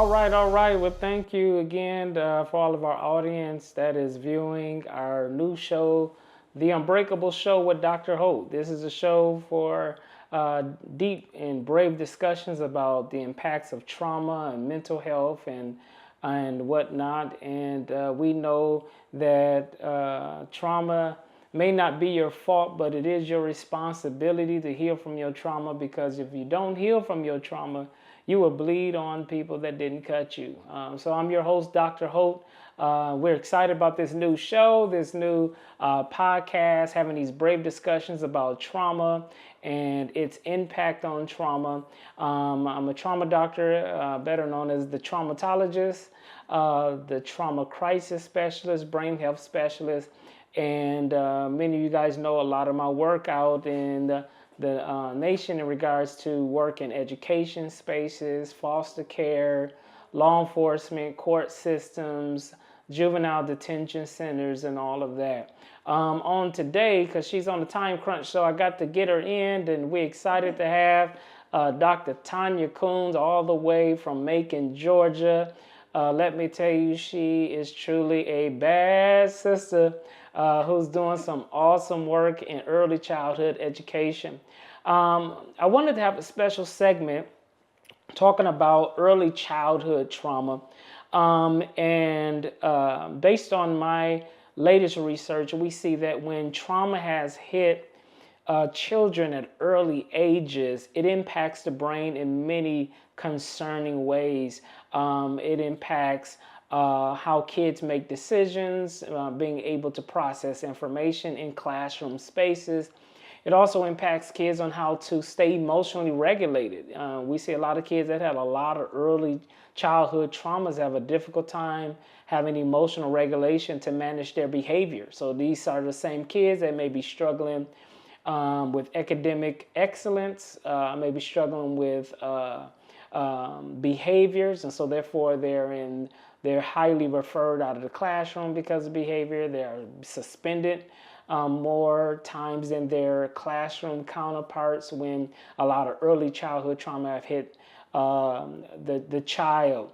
All right. Well, thank you again for all of our audience that is viewing our new show, The Unbreakable Show with Dr. Holt. This is a show for deep and brave discussions about the impacts of trauma and mental health and whatnot. And we know that trauma may not be your fault, but it is your responsibility to heal from your trauma, because if you don't heal from your trauma, you will bleed on people that didn't cut you. So I'm your host, Dr. Holt. We're excited about this new show, this new podcast, having these brave discussions about trauma and its impact on trauma. I'm a trauma doctor, better known as the traumatologist, the trauma crisis specialist, brain health specialist. And many of you guys know a lot of my work out in the nation in regards to work in education spaces, foster care, law enforcement, court systems, juvenile detention centers, and all of that. On today, because she's on the time crunch, so I got to get her in, and we're excited to have Dr. Tanya Coons all the way from Macon, Georgia. Let me tell you, she is truly a bad sister who's doing some awesome work in early childhood education. I wanted to have a special segment talking about early childhood trauma. And based on my latest research, we see that when trauma has hit children at early ages, it impacts the brain in many concerning ways. It impacts how kids make decisions, being able to process information in classroom spaces. It also impacts kids on how to stay emotionally regulated. We see a lot of kids that had a lot of early childhood traumas have a difficult time having emotional regulation to manage their behavior. So these are the same kids that may be struggling with academic excellence, may be struggling with behaviors, and so therefore they're highly referred out of the classroom because of behavior. They're suspended more times than their classroom counterparts when a lot of early childhood trauma have hit the child.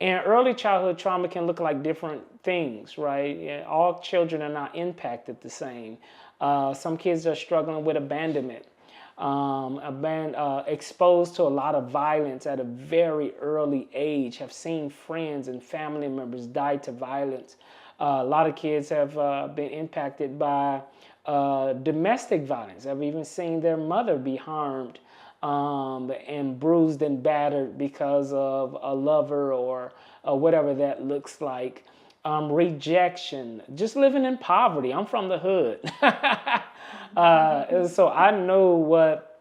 And early childhood trauma can look like different things, right? All children are not impacted the same. Some kids are struggling with abandonment, exposed to a lot of violence at a very early age, have seen friends and family members die to violence. A lot of kids have been impacted by domestic violence, have even seen their mother be harmed and bruised and battered because of a lover or whatever that looks like. Rejection, just living in poverty. I'm from the hood. So I know what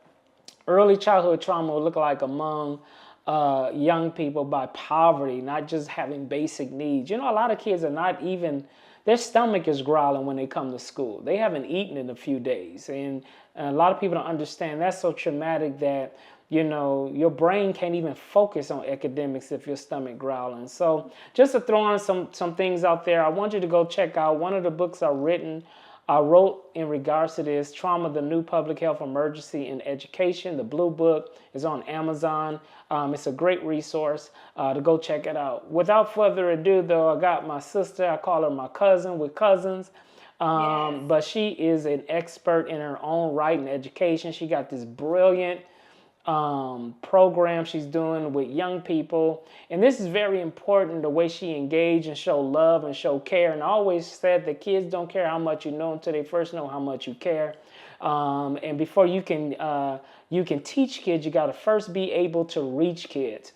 early childhood trauma will look like among young people by poverty, not just having basic needs. You know, a lot of kids are not even, their stomach is growling when they come to school. They haven't eaten in a few days. And a lot of people don't understand that's so traumatic that, you know, your brain can't even focus on academics if your stomach growling. So just to throw on some things out there, I want you to go check out one of the books I wrote in regards to this, Trauma, the New Public Health Emergency in Education. The Blue Book is on Amazon. It's a great resource to go check it out. Without further ado, though, I got my sister. I call her my cousin. We're cousins. Yes. But she is an expert in her own right in education. She got this brilliant program she's doing with young people, and this is very important, the way she engage and show love and show care. And I always said that kids don't care how much you know until they first know how much you care. And before you can teach kids, you got to first be able to reach kids.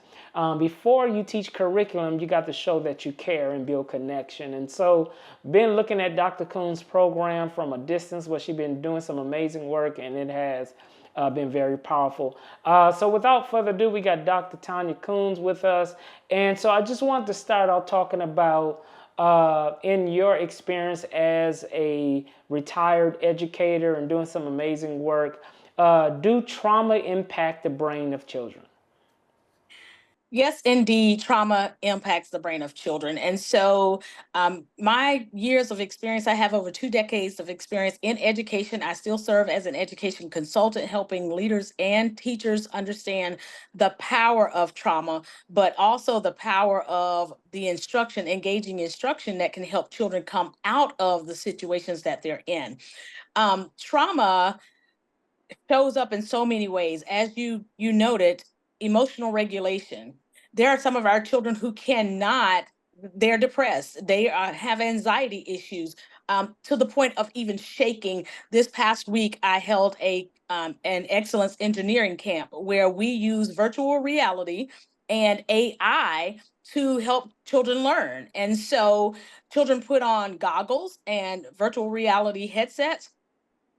Before you teach curriculum, you got to show that you care and build connection. And so been looking at Dr. Coons' program from a distance, where she's been doing some amazing work, and it has been very powerful. So without further ado, we got Dr. Tanya Coons with us. And so I just wanted to start out talking about, in your experience as a retired educator and doing some amazing work, do trauma impact the brain of children? Yes, indeed, trauma impacts the brain of children. And so, my years of experience, I have over 2 decades of experience in education. I still serve as an education consultant, helping leaders and teachers understand the power of trauma, but also the power of the instruction, engaging instruction that can help children come out of the situations that they're in. Trauma shows up in so many ways. As you noted, emotional regulation. There are some of our children who cannot. They're depressed. They have anxiety issues to the point of even shaking. This past week, I held an excellence engineering camp where we use virtual reality and AI to help children learn. And so, children put on goggles and virtual reality headsets,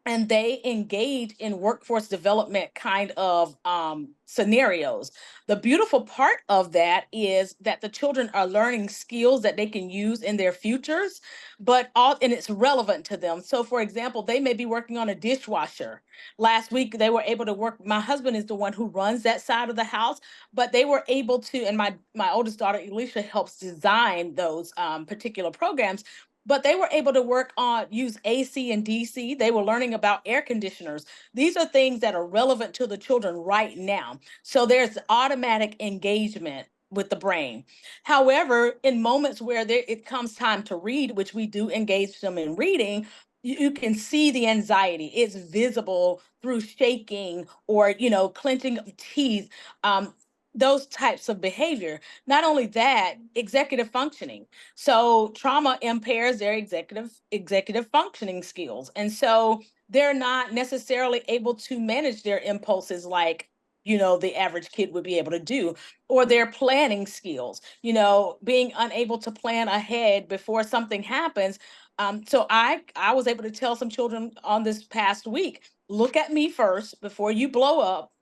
and they engage in workforce development kind of scenarios. The beautiful part of that is that the children are learning skills that they can use in their futures, but all and it's relevant to them. So, for example, they may be working on a dishwasher. Last week, they were able to work. My husband is the one who runs that side of the house, but they were able to, and my oldest daughter Alicia helps design those particular programs, but they were able to work on use AC and DC. They were learning about air conditioners. These are things that are relevant to the children right now. So there's automatic engagement with the brain. However, in moments where it comes time to read, which we do engage them in reading, you can see the anxiety. It's visible through shaking or clenching of teeth. Those types of behavior. Not only that, executive functioning. So trauma impairs their executive functioning skills. And so they're not necessarily able to manage their impulses like the average kid would be able to do, or their planning skills, being unable to plan ahead before something happens. So I was able to tell some children on this past week, look at me first before you blow up.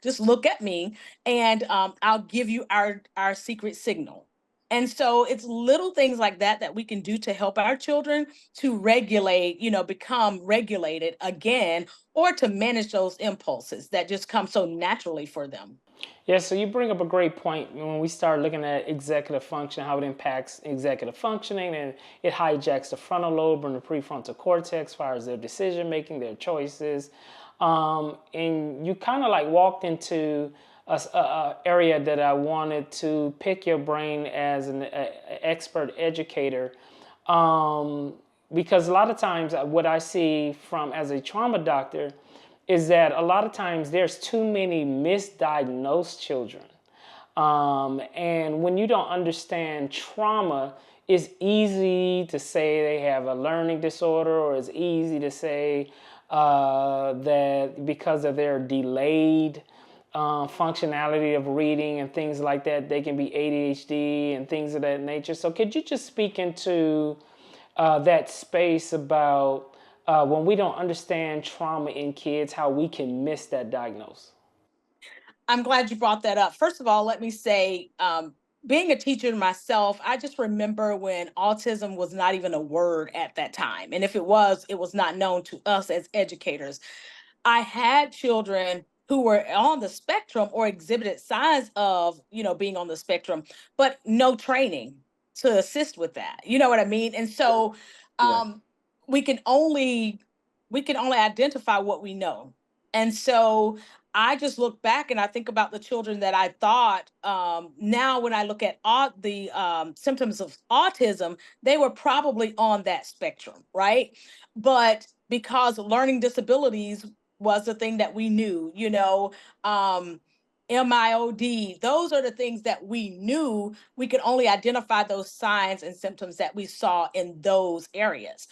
Just look at me, and I'll give you our secret signal. And so it's little things like that that we can do to help our children to regulate, become regulated again, or to manage those impulses that just come so naturally for them. Yeah, so you bring up a great point when we start looking at executive function, how it impacts executive functioning, and it hijacks the frontal lobe and the prefrontal cortex as far as their decision making, their choices. And you kind of like walked into a area that I wanted to pick your brain as an expert educator. Because a lot of times what I see from as a trauma doctor is that a lot of times there's too many misdiagnosed children. And when you don't understand trauma, it's easy to say they have a learning disorder, or it's easy to say that because of their delayed functionality of reading and things like that, they can be ADHD and things of that nature. So, could you just speak into that space about when we don't understand trauma in kids, how we can miss that diagnosis? I'm glad you brought that up. First of all, let me say, being a teacher myself, I just remember when autism was not even a word at that time. And if it was not known to us as educators. I had children who were on the spectrum or exhibited signs of, being on the spectrum, but no training to assist with that. You know what I mean? And so Yeah. um, we can only identify what we know. And so I just look back and I think about the children that I thought, now when I look at the symptoms of autism, they were probably on that spectrum, right? But because learning disabilities was the thing that we knew, MIOD, those are the things that we knew. We could only identify those signs and symptoms that we saw in those areas.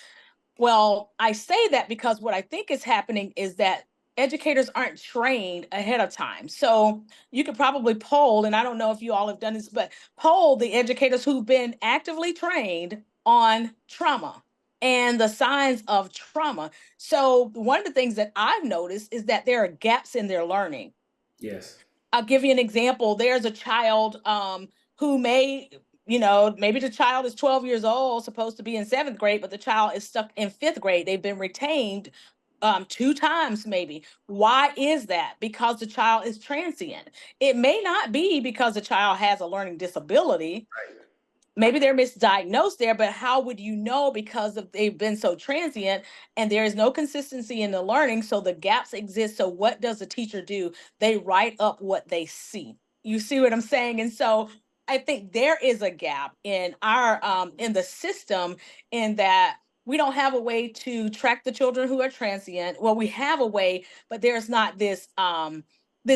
Well, I say that because what I think is happening is that educators aren't trained ahead of time. So you could probably poll, and I don't know if you all have done this, but poll the educators who've been actively trained on trauma and the signs of trauma. So one of the things that I've noticed is that there are gaps in their learning. Yes. I'll give you an example. There's a child who maybe the child is 12 years old, supposed to be in seventh grade, but the child is stuck in fifth grade. They've been retained two times maybe. Why is that? Because the child is transient. It may not be because the child has a learning disability. Maybe they're misdiagnosed there, but how would you know? Because of they've been so transient and there is no consistency in the learning, so the gaps exist. So what does the teacher do? They write up what they see. You see what I'm saying? And so I think there is a gap in our in the system, in that we don't have a way to track the children who are transient. Well, we have a way, but there's not this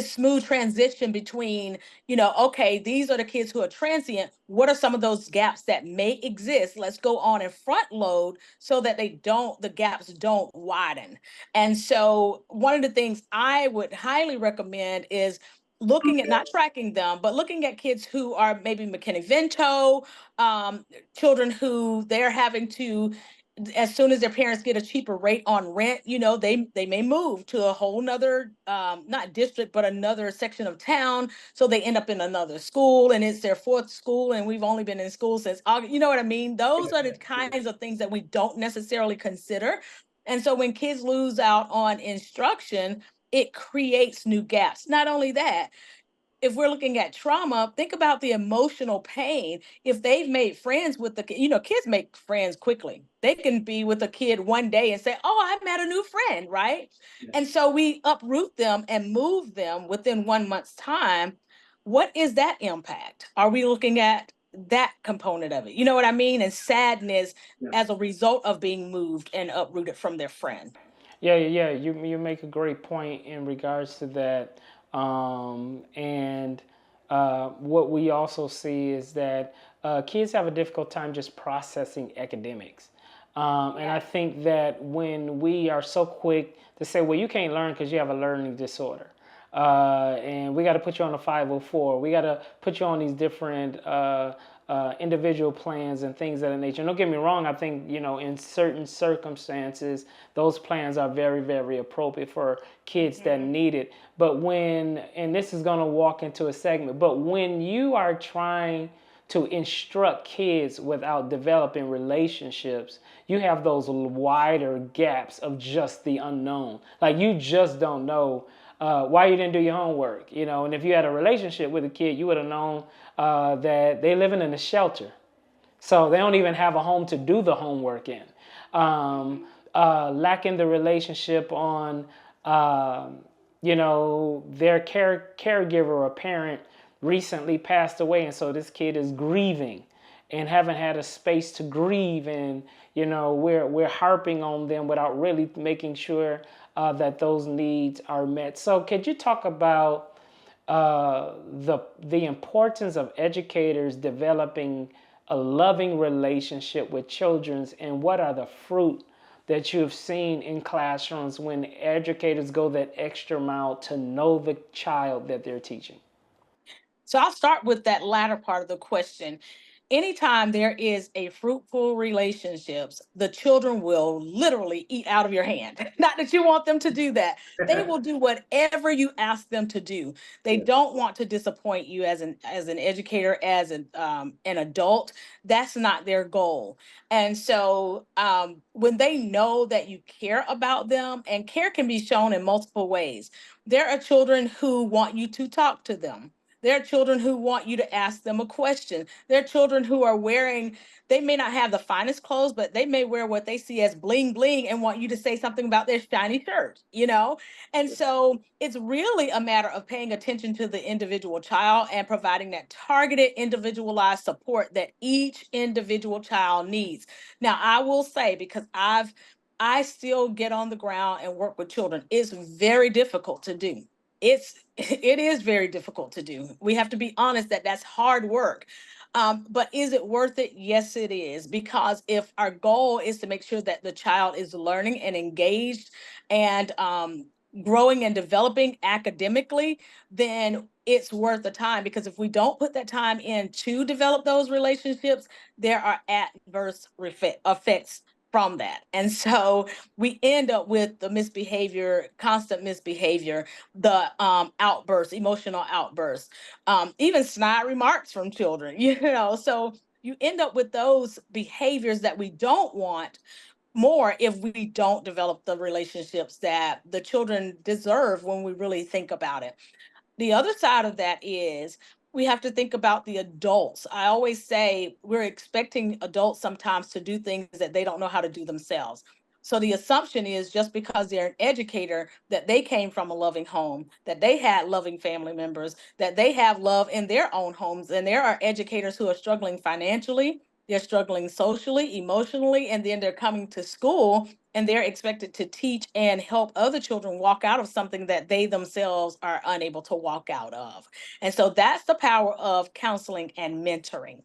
smooth transition between, okay, these are the kids who are transient. What are some of those gaps that may exist? Let's go on and front load so that the gaps don't widen. And so, one of the things I would highly recommend is looking at, not tracking them, but looking at kids who are maybe McKinney-Vento, children who they're having to, as soon as their parents get a cheaper rate on rent, they may move to a whole nother, not district, but another section of town. So they end up in another school, and it's their fourth school, and we've only been in school since August. You know what I mean? Those are the kinds of things that we don't necessarily consider. And so when kids lose out on instruction, it creates new gaps. Not only that, if we're looking at trauma, think about the emotional pain. If they've made friends with kids make friends quickly. They can be with a kid one day and say, "Oh, I met a new friend," right? And so we uproot them and move them within 1 month's time. What is that impact? Are we looking at that component of it? You know what I mean? And sadness as a result of being moved and uprooted from their friend. Yeah. You make a great point in regards to that, and what we also see is that kids have a difficult time just processing academics, and I Yeah. think that when we are so quick to say, "Well, you can't learn because you have a learning disorder," and we got to put you on a 504, we got to put you on these different individual plans and things of that nature. And don't get me wrong, I think, in certain circumstances, those plans are very, very appropriate for kids that Mhm. need it. But and this is going to walk into a segment, but when you are trying to instruct kids without developing relationships, you have those wider gaps of just the unknown. Like, you just don't know why you didn't do your homework, and if you had a relationship with a kid, you would have known that they're living in a shelter. So they don't even have a home to do the homework in. Lacking the relationship on, their caregiver or parent recently passed away, and so this kid is grieving and haven't had a space to grieve, and we're harping on them without really making sure that those needs are met. So could you talk about the importance of educators developing a loving relationship with children, and what are the fruit that you have seen in classrooms when educators go that extra mile to know the child that they're teaching? So I'll start with that latter part of the question. Anytime there is a fruitful relationships, the children will literally eat out of your hand. Not that you want them to do that. They will do whatever you ask them to do. They don't want to disappoint you as an educator, as an adult. That's not their goal. And so when they know that you care about them, and care can be shown in multiple ways. There are children who want you to talk to them. There are children who want you to ask them a question. There are children who are wearing, they may not have the finest clothes, but they may wear what they see as bling bling and want you to say something about their shiny shirt. And so it's really a matter of paying attention to the individual child and providing that targeted, individualized support that each individual child needs. Now, I will say, because I still get on the ground and work with children, it's very difficult to do. It is very difficult to do. We have to be honest that that's hard work. But is it worth it? Yes, it is. Because if our goal is to make sure that the child is learning and engaged and growing and developing academically, then it's worth the time. Because if we don't put that time in to develop those relationships, there are adverse effects from that. And so we end up with the misbehavior, constant misbehavior, the outbursts, emotional outbursts, even snide remarks from children. So you end up with those behaviors that we don't want more if we don't develop the relationships that the children deserve when we really think about it. The other side of that is we have to think about the adults. I always say we're expecting adults sometimes to do things that they don't know how to do themselves. So the assumption is just because they're an educator that they came from a loving home, that they had loving family members, that they have love in their own homes. And there are educators who are struggling financially, they're struggling socially, emotionally, and then they're coming to school and they're expected to teach and help other children walk out of something that they themselves are unable to walk out of. And so that's the power of counseling and mentoring.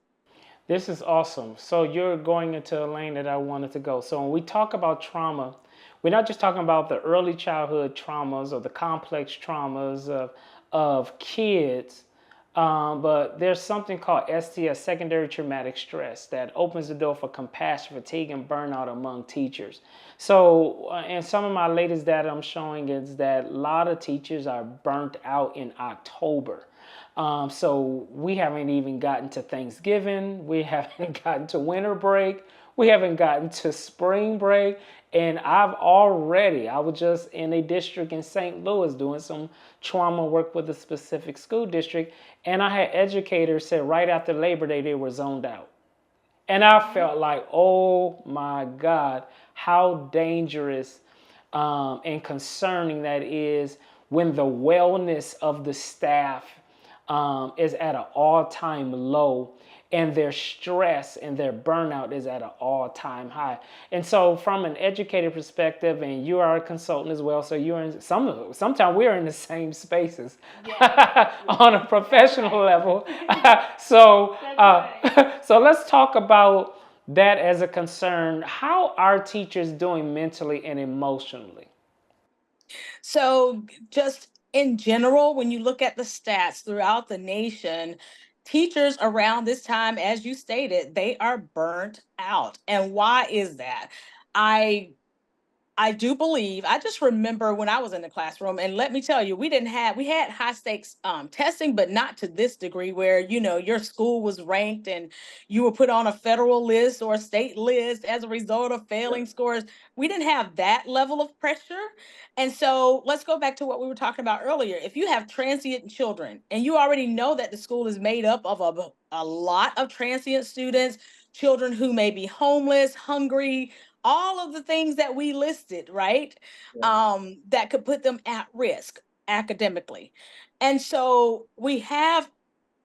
This is awesome. So you're going into a lane that I wanted to go. So when we talk about trauma, we're not just talking about the early childhood traumas or the complex traumas of kids, but there's something called STS, secondary traumatic stress, that opens the door for compassion, fatigue, and burnout among teachers. So, and some of my latest data I'm showing is that a lot of teachers are burnt out in October. So we haven't even gotten to Thanksgiving. We haven't gotten to winter break. We haven't gotten to spring break. And I was just in a district in St. Louis doing some trauma work with a specific school district. And I had educators say right after Labor Day, they were zoned out. And I felt like, oh my God, how dangerous and concerning that is when the wellness of the staff is at an all-time low, and their stress and their burnout is at an all-time high. And so from an educator perspective, and you are a consultant as well, so you're in sometimes we're in the same spaces. Yeah. On a professional level. So so let's talk about that as a concern. How are teachers doing mentally and emotionally? So, just in general, when you look at the stats throughout the nation, teachers around this time, as you stated, they are burnt out. And why is that? I I do believe, I just remember when I was in the classroom, and let me tell you, we had high stakes testing, but not to this degree where, your school was ranked and you were put on a federal list or a state list as a result of failing scores. We didn't have that level of pressure. And so let's go back to what we were talking about earlier. If you have transient children and you already know that the school is made up of a lot of transient students, children who may be homeless, hungry, all of the things that we listed, right? That could put them at risk academically. And so we have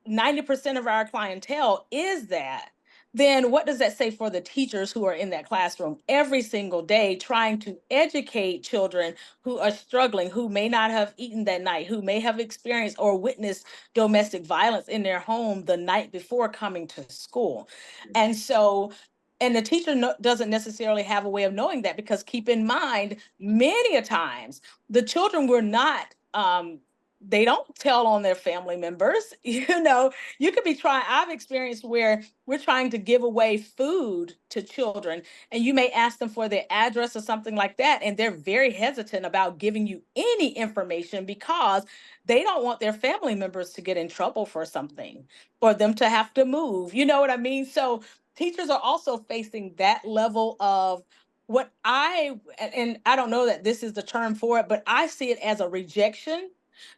90% of our clientele is that, then what does that say for the teachers who are in that classroom every single day trying to educate children who are struggling, who may not have eaten that night, who may have experienced or witnessed domestic violence in their home the night before coming to school? And so, and the teacher doesn't necessarily have a way of knowing that, because keep in mind, many a times the children were not they don't tell on their family members. You could be trying, I've experienced where we're trying to give away food to children, and you may ask them for their address or something like that, and they're very hesitant about giving you any information because they don't want their family members to get in trouble for something, for them to have to move. You know what I mean? So teachers are also facing that level of what and I don't know that this is the term for it, but I see it as a rejection,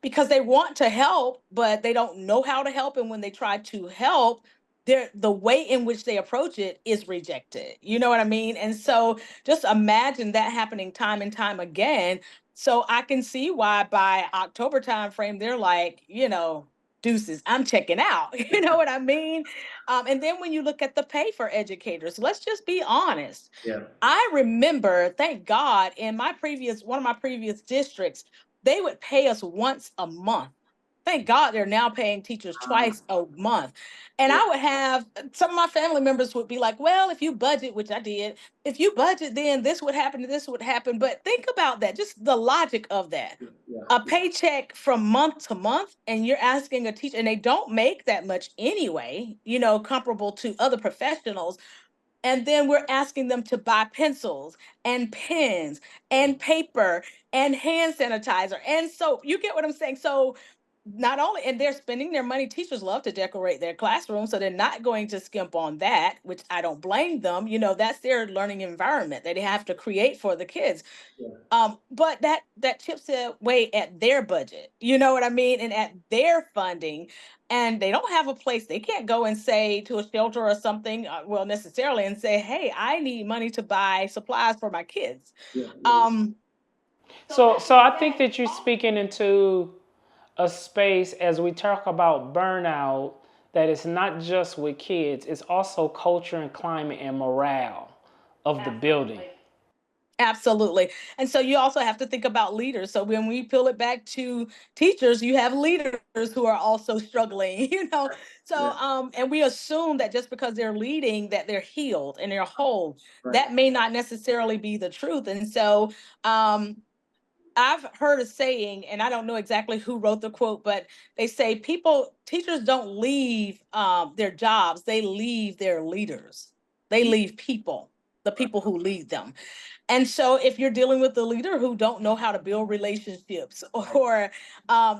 because they want to help, but they don't know how to help. And when they try to help, the way in which they approach it is rejected. You know what I mean? And so just imagine that happening time and time again. So I can see why by October time frame, they're like, deuces, I'm checking out. You know what I mean? And then when you look at the pay for educators, let's just be honest. Yeah. I remember, thank God, in one of my previous districts, they would pay us once a month. Thank God they're now paying teachers twice a month. And Yeah. I would have some of my family members would be like, well, if you budget, which I did, if you budget, then this would happen and this would happen. But think about that, just the logic of that. Yeah. A paycheck from month to month, and you're asking a teacher, and they don't make that much anyway, comparable to other professionals, and then we're asking them to buy pencils and pens and paper and hand sanitizer and soap. You get what I'm saying? So not only, and they're spending their money. Teachers love to decorate their classroom, so they're not going to skimp on that, which I don't blame them. That's their learning environment that they have to create for the kids. Yeah. But that chips away at their budget, you know what I mean, and at their funding. And they don't have a place. They can't go and say to a shelter or something, well, necessarily, and say, hey, I need money to buy supplies for my kids. Yeah. Yeah. um so So, that so being I think said, that you're speaking into a space as we talk about burnout that it's not just with kids, it's also culture and climate and morale of the building. absolutely. Absolutely. And so you also have to think about leaders. So when we peel it back to teachers, you have leaders who are also struggling, So Yeah. and we assume that just because they're leading that they're healed and they're whole. Right. That may not necessarily be the truth. And so I've heard a saying, and I don't know exactly who wrote the quote, but they say teachers don't leave their jobs, they leave their leaders. They leave people, the Right. people who lead them. And so if you're dealing with a leader who don't know how to build relationships, or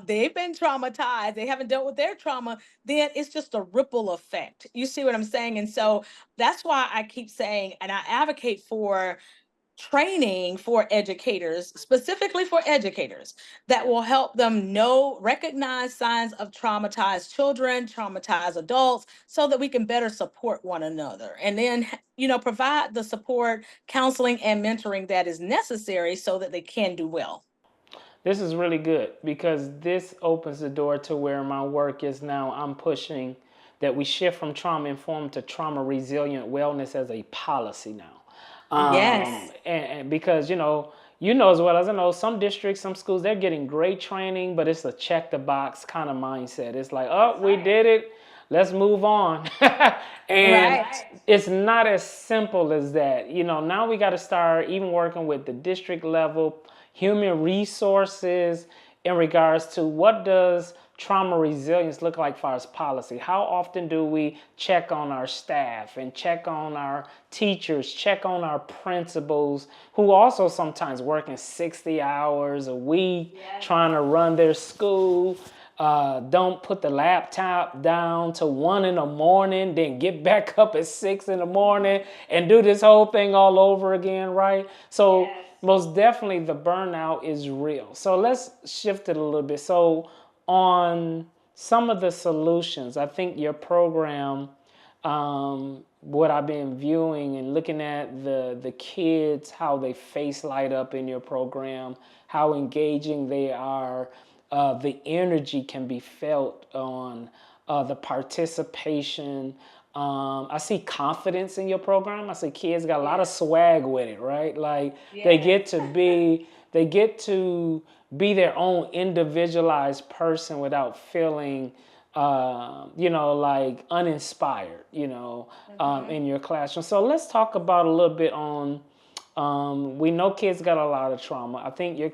they've been traumatized, they haven't dealt with their trauma, then it's just a ripple effect. You see what I'm saying? And so that's why I keep saying, and I advocate for training for educators, specifically for educators, that will help them recognize signs of traumatized children, traumatized adults, so that we can better support one another. And then, provide the support, counseling, and mentoring that is necessary so that they can do well. This is really good because this opens the door to where my work is now. I'm pushing that we shift from trauma informed to trauma resilient wellness as a policy now. Yes. And because you know as well as I know, some districts, some schools, they're getting great training, but it's a check the box kind of mindset. It's like, oh, we did it, let's move on. And Right. it's not as simple as that. Now we got to start even working with the district level human resources in regards to what does trauma resilience look like for us policy. How often do we check on our staff and check on our teachers, check on our principals, who also sometimes working 60 hours a week trying to run their school. Don't put the laptop down till 1 in the morning, then get back up at 6 in the morning and do this whole thing all over again, right? So most definitely the burnout is real. So let's shift it a little bit. So on some of the solutions, I think your program, what I've been viewing and looking at the kids, how they face light up in your program, how engaging they are, the energy can be felt on the participation. I see confidence in your program. I see kids got a lot of swag with it, right? Like they get to be their own individualized person without feeling like uninspired, in your classroom. So let's talk about a little bit on, we know kids got a lot of trauma. I think your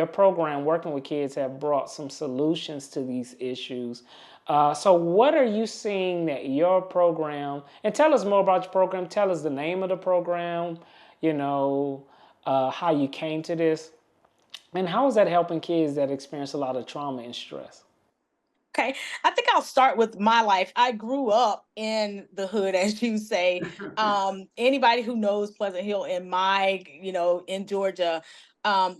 program working with kids have brought some solutions to these issues. So what are you seeing that your program, and tell us more about your program, tell us the name of the program, how you came to this, and how is that helping kids that experience a lot of trauma and stress? Okay, I think I'll start with my life. I grew up in the hood, as you say. Anybody who knows Pleasant Hill in Georgia,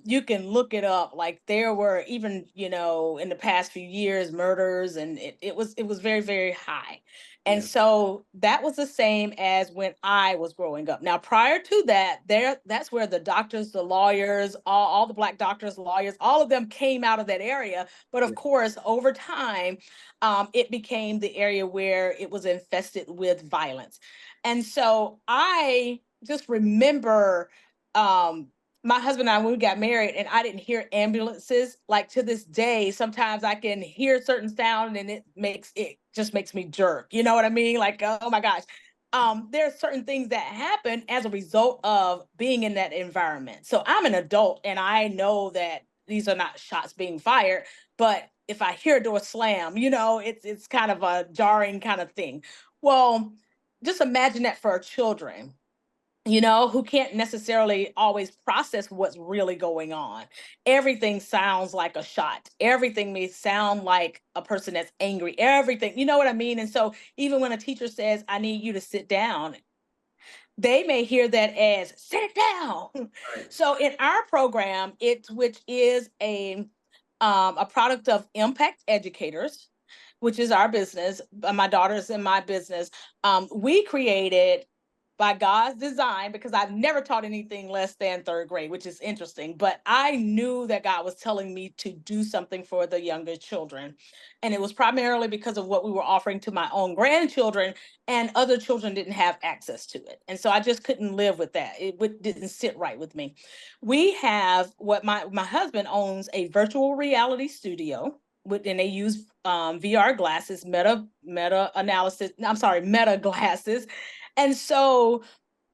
you can look it up. Like there were even, in the past few years, murders, and it was very, very high. And Yeah. so that was the same as when I was growing up. Now, prior to that, that's where the doctors, the lawyers, all the Black doctors, lawyers, all of them came out of that area. But of course, over time, it became the area where it was infested with violence. And so I just remember my husband and I, when we got married, and I didn't hear ambulances. Like to this day, sometimes I can hear certain sound and it just makes me jerk. You know what I mean? Like, oh my gosh. There are certain things that happen as a result of being in that environment. So I'm an adult and I know that these are not shots being fired, but if I hear a door slam, it's kind of a jarring kind of thing. Well, just imagine that for our children. who can't necessarily always process what's really going on. Everything sounds like a shot. Everything may sound like a person that's angry. Everything, you know what I mean? And so even when a teacher says, I need you to sit down, they may hear that as sit down. Right. So in our program, which is a product of Impact Educators, which is our business. My daughter's in my business. We created by God's design, because I've never taught anything less than third grade, which is interesting. But I knew that God was telling me to do something for the younger children. And it was primarily because of what we were offering to my own grandchildren, and other children didn't have access to it. And so I just couldn't live with that. Didn't sit right with me. We have what my husband owns a virtual reality studio, and they use VR glasses, meta analysis. I'm sorry, meta glasses. And so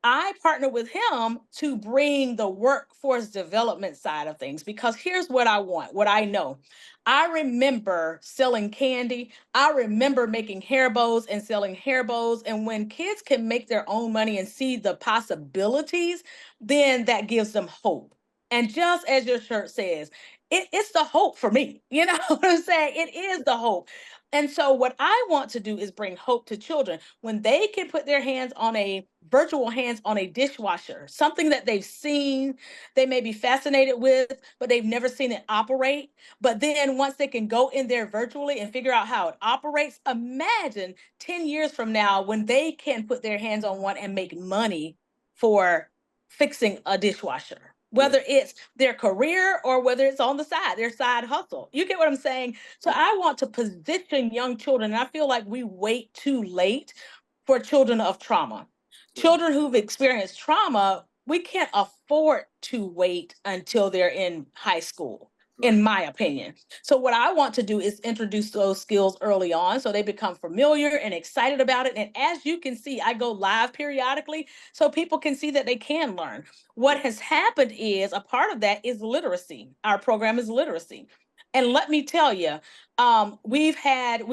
I partner with him to bring the workforce development side of things, because here's what I want, what I know. I remember selling candy. I remember making hair bows and selling hair bows. And when kids can make their own money and see the possibilities, then that gives them hope. And just as your shirt says, it's the hope for me. You know what I'm saying? It is the hope. And so, what I want to do is bring hope to children when they can put their hands on a virtual hands on a dishwasher, something that they've seen, they may be fascinated with, but they've never seen it operate. But then once they can go in there virtually and figure out how it operates, imagine 10 years from now when they can put their hands on one and make money for fixing a dishwasher, Yeah. whether it's their career or whether it's on the side, their side hustle. You get what I'm saying? So I want to position young children, and I feel like we wait too late for children of trauma. Yeah. Children who've experienced trauma, we can't afford to wait until they're in high school, Right. in my opinion. So, what I want to do is introduce those skills early on so they become familiar and excited about it. And as you can see, I go live periodically so people can see that they can learn. What has happened is a part of that is literacy. Our program is literacy. And let me tell you, we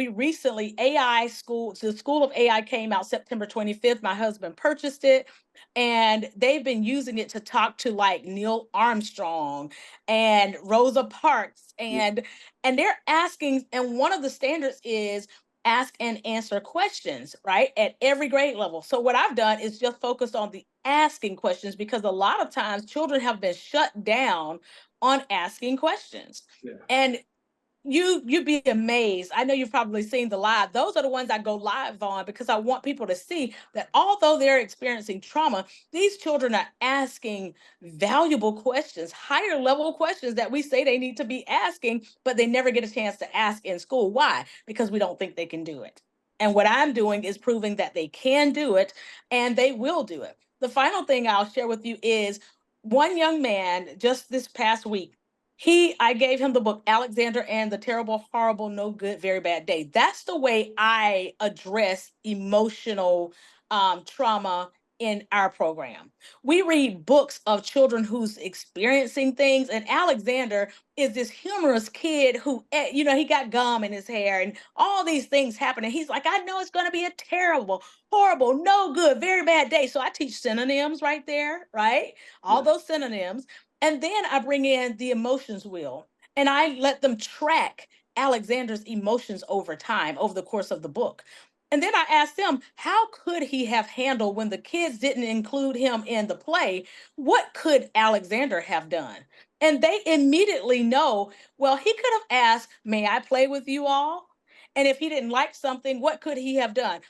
recently AI school, the School of AI came out September 25th. My husband purchased it, and they've been using it to talk to like Neil Armstrong and Rosa Parks, Yeah. and they're asking, and one of the standards is ask and answer questions, right? At every grade level. So what I've done is just focused on the asking questions, because a lot of times children have been shut down on asking questions. Yeah. And you'd be amazed. I know you've probably seen the live. Those are the ones I go live on, because I want people to see that although they're experiencing trauma, these children are asking valuable questions, higher level questions that we say they need to be asking, but they never get a chance to ask in school. Why? Because we don't think they can do it. And what I'm doing is proving that they can do it, and they will do it. The final thing I'll share with you is one young man just this past week, I gave him the book Alexander and the Terrible, Horrible, No Good, Very Bad Day. That's the way I address emotional trauma in our program. We read books of children who's experiencing things, and Alexander is this humorous kid who, he got gum in his hair and all these things happen. And he's like, I know it's going to be a terrible, horrible, no good, very bad day. So I teach synonyms right there, right? All Yeah. those synonyms. And then I bring in the emotions wheel, and I let them track Alexander's emotions over time, over the course of the book. And then I asked them, how could he have handled when the kids didn't include him in the play? What could Alexander have done? And they immediately know, well, he could have asked, may I play with you all? And if he didn't like something, what could he have done?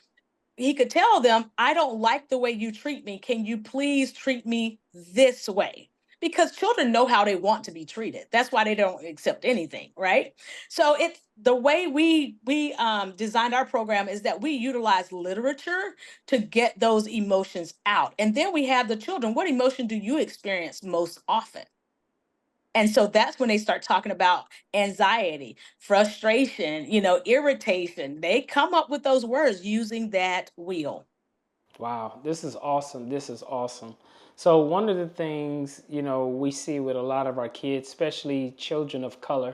He could tell them, I don't like the way you treat me. Can you please treat me this way? Because children know how they want to be treated. That's why they don't accept anything, right? So it's the way we designed our program is that we utilize literature to get those emotions out, and then we have the children. What emotion do you experience most often? And so that's when they start talking about anxiety, frustration, irritation. They come up with those words using that wheel. Wow, this is awesome. This is awesome. So one of the things, we see with a lot of our kids, especially children of color,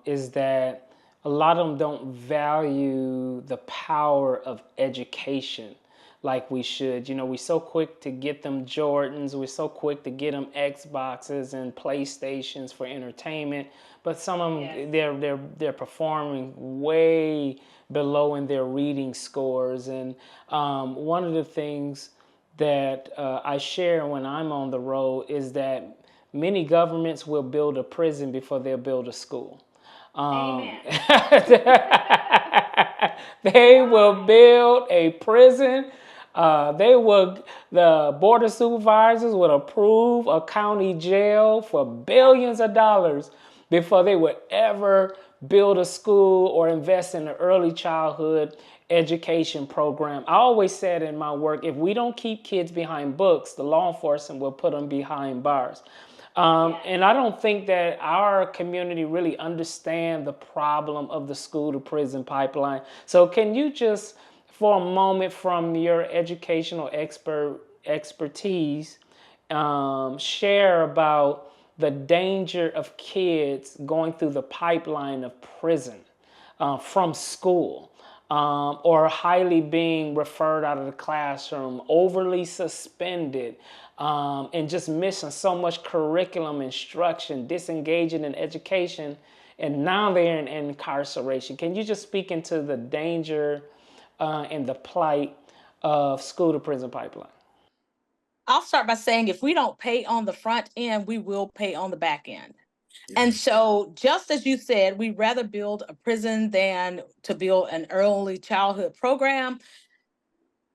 is that a lot of them don't value the power of education. like we should. You know, we're so quick to get them Jordans, we're so quick to get them Xboxes and PlayStations for entertainment, but some of them, they're performing way below in their reading scores. And one of the things that I share when I'm on the road is that many governments will build a prison before they'll build a school. Amen. They will build a prison. The board of supervisors would approve a county jail for billions of dollars before they would ever build a school or invest in an early childhood education program. I always said in my work, if we don't keep kids behind books, the law enforcement will put them behind bars. And I don't think that our community really understand the problem of the school to prison pipeline. So can you just, for a moment, from your educational expertise, share about the danger of kids going through the pipeline of prison from school, or highly being referred out of the classroom, overly suspended, and just missing so much curriculum instruction, disengaging in education, and now they're in incarceration. Can you just speak into the danger and the plight of school to prison pipeline? I'll start by saying if we don't pay on the front end, we will pay on the back end. And so, just as you said, we'd rather build a prison than to build an early childhood program.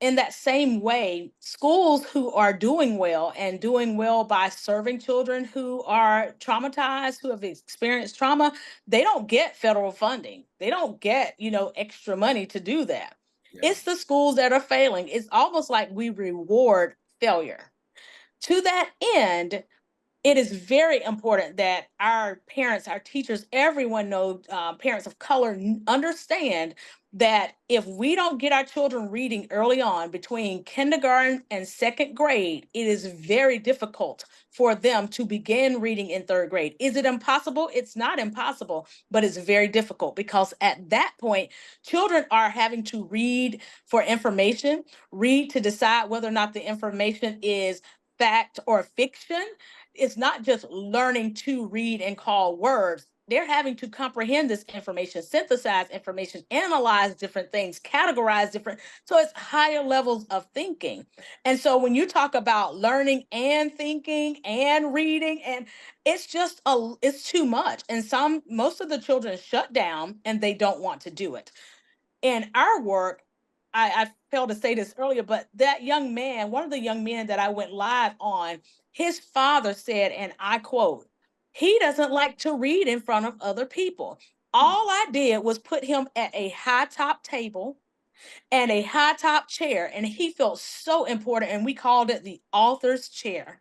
In that same way, schools who are doing well and doing well by serving children who are traumatized, who have experienced trauma, they don't get federal funding. They don't get, extra money to do that. It's the schools that are failing. It's almost like we reward failure. To that end, it is very important that our parents, our teachers, everyone knows, parents of color understand that if we don't get our children reading early on between kindergarten and second grade, it is very difficult for them to begin reading in third grade. Is it impossible? It's not impossible, but it's very difficult because at that point, children are having to read for information, read to decide whether or not the information is fact or fiction. It's not just learning to read and call words. They're having to comprehend this information, synthesize information, analyze different things, categorize different. So it's higher levels of thinking. And so when you talk about learning and thinking and reading, and it's too much. And most of the children shut down and they don't want to do it. In our work, I failed to say this earlier, but that young man, one of the young men that I went live on, his father said, and I quote, he doesn't like to read in front of other people. All I did was put him at a high top table and a high top chair, and he felt so important. And we called it the author's chair.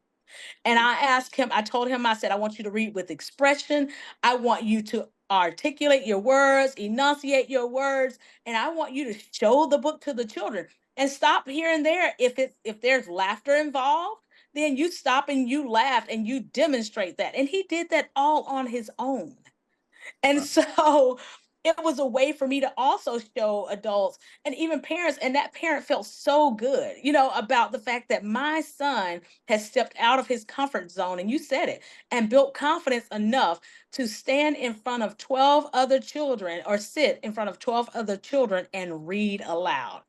And I asked him, I told him, I said, I want you to read with expression. I want you to articulate your words, enunciate your words, and I want you to show the book to the children and stop here and there. If there's laughter involved, then you stop and you laugh and you demonstrate that. And he did that all on his own. And so it was a way for me to also show adults and even parents, and that parent felt so good, about the fact that my son has stepped out of his comfort zone, and you said it, and built confidence enough to stand in front of 12 other children or sit in front of 12 other children and read aloud.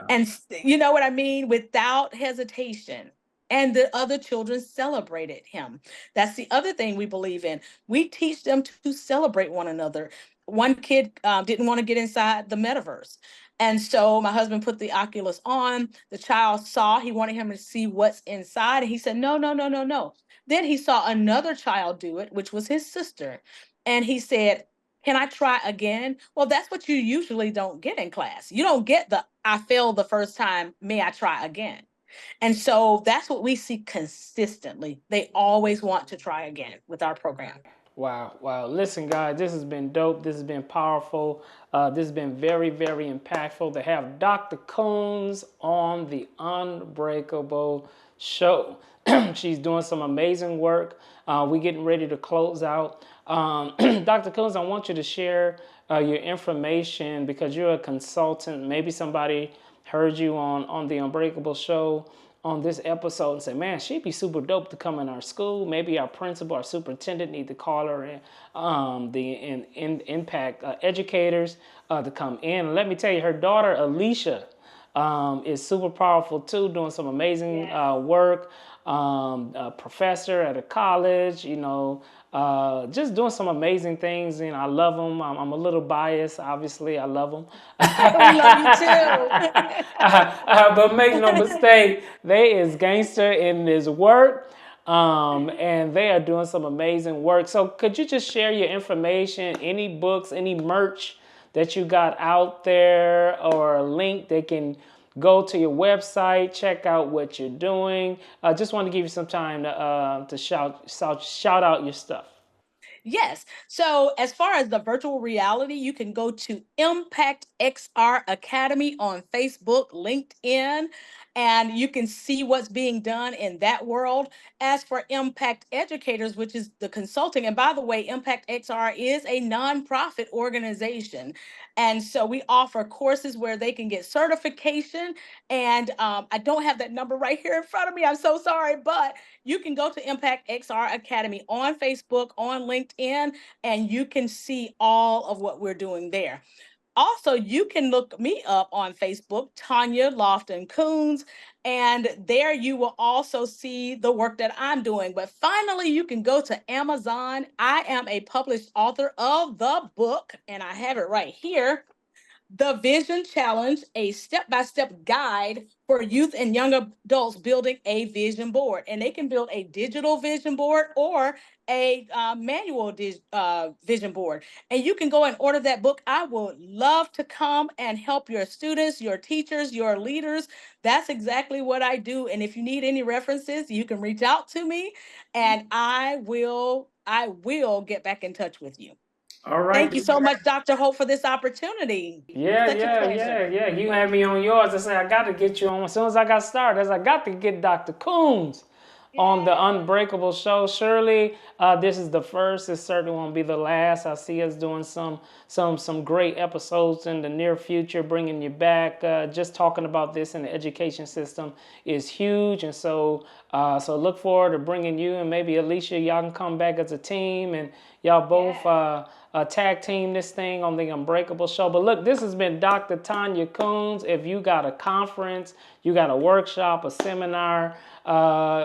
And you know what I mean? Without hesitation. And the other children celebrated him. That's the other thing we believe in. We teach them to celebrate one another. One kid didn't want to get inside the metaverse. And so my husband put the Oculus on. The child saw, he wanted him to see what's inside. And he said, no, no, no, no, no. Then he saw another child do it, which was his sister. And he said, can I try again? Well, that's what you usually don't get in class. You don't get the I failed the first time, may I try again? And so that's what we see consistently. They always want to try again with our program. Wow, wow. Listen, guys, this has been dope. This has been powerful. This has been very, very impactful to have Dr. Coons on the Unbreakable Show. She's doing some amazing work. We're getting ready to close out. Dr. Coons, I want you to share your information because you're a consultant. Maybe somebody heard you on the Unbreakable show on this episode and said, man, she'd be super dope to come in our school. Maybe our principal, our superintendent need to call her in, impact educators to come in. Let me tell you, her daughter, Alicia, is super powerful too, doing some amazing work. A professor at a college, just doing some amazing things. I love them. I'm a little biased, obviously. I love them. We love you too. But make no mistake, they is gangster in this work. And they are doing some amazing work. So could you just share your information, any books, any merch that you got out there, or a link they can go to your website, check out what you're doing? I just want to give you some time to shout out your stuff. Yes. So, as far as the virtual reality, you can go to Impact XR Academy on Facebook, LinkedIn, and you can see what's being done in that world. As for Impact Educators, which is the consulting, and by the way, Impact XR is a nonprofit organization. And so we offer courses where they can get certification. And I don't have that number right here in front of me. I'm so sorry, but you can go to Impact XR Academy on Facebook, on LinkedIn, and you can see all of what we're doing there. Also, you can look me up on Facebook, Tanya Coons, and there you will also see the work that I'm doing. But finally, you can go to Amazon. I am a published author of the book, and I have it right here, The Vision Challenge, a step-by-step guide for youth and young adults building a vision board. And they can build a digital vision board or a manual vision board. And you can go and order that book. I would love to come and help your students, your teachers, your leaders. That's exactly what I do. And if you need any references, you can reach out to me, and I will get back in touch with you. All right. Thank you so much, Dr. Hope, for this opportunity. Yeah, Such a yeah, yeah, pleasure. yeah. You had me on yours. I said I got to get you on. As soon as I got started, I said I got to get Dr. Coons on the Unbreakable show. Surely, this is the first. It certainly won't be the last. I see us doing some great episodes in the near future, bringing you back. Just talking about this in the education system is huge, and so look forward to bringing you and maybe Alicia. Y'all can come back as a team, and y'all both. Tag team this thing on the Unbreakable show. But look, this has been Dr. Tanya Coons. If you got a conference, you got a workshop, a seminar,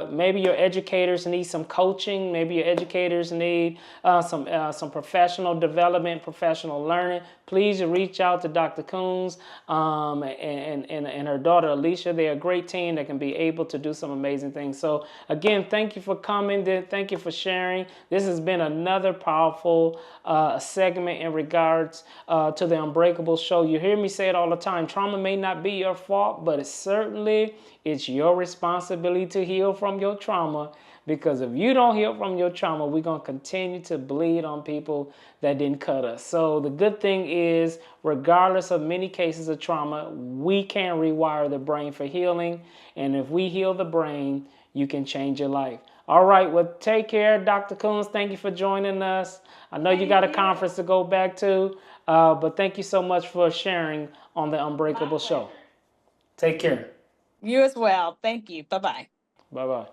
maybe your educators need some coaching, maybe your educators need some professional development, professional learning, please reach out to Dr. Coons and her daughter Alicia. They're a great team that can be able to do some amazing things. So again, thank you for coming. Thank you for sharing. This has been another powerful segment in regards to the Unbreakable show. You hear me say it all the time. Trauma may not be your fault, but it's your responsibility to heal from your trauma. Because if you don't heal from your trauma, we're going to continue to bleed on people that didn't cut us. So the good thing is, regardless of many cases of trauma, we can rewire the brain for healing. And if we heal the brain, you can change your life. All right, well, take care, Dr. Coons. Thank you for joining us. I know you got a conference to go back to, but thank you so much for sharing on the Unbreakable show. Take care. You as well. Thank you. Bye-bye. Bye-bye.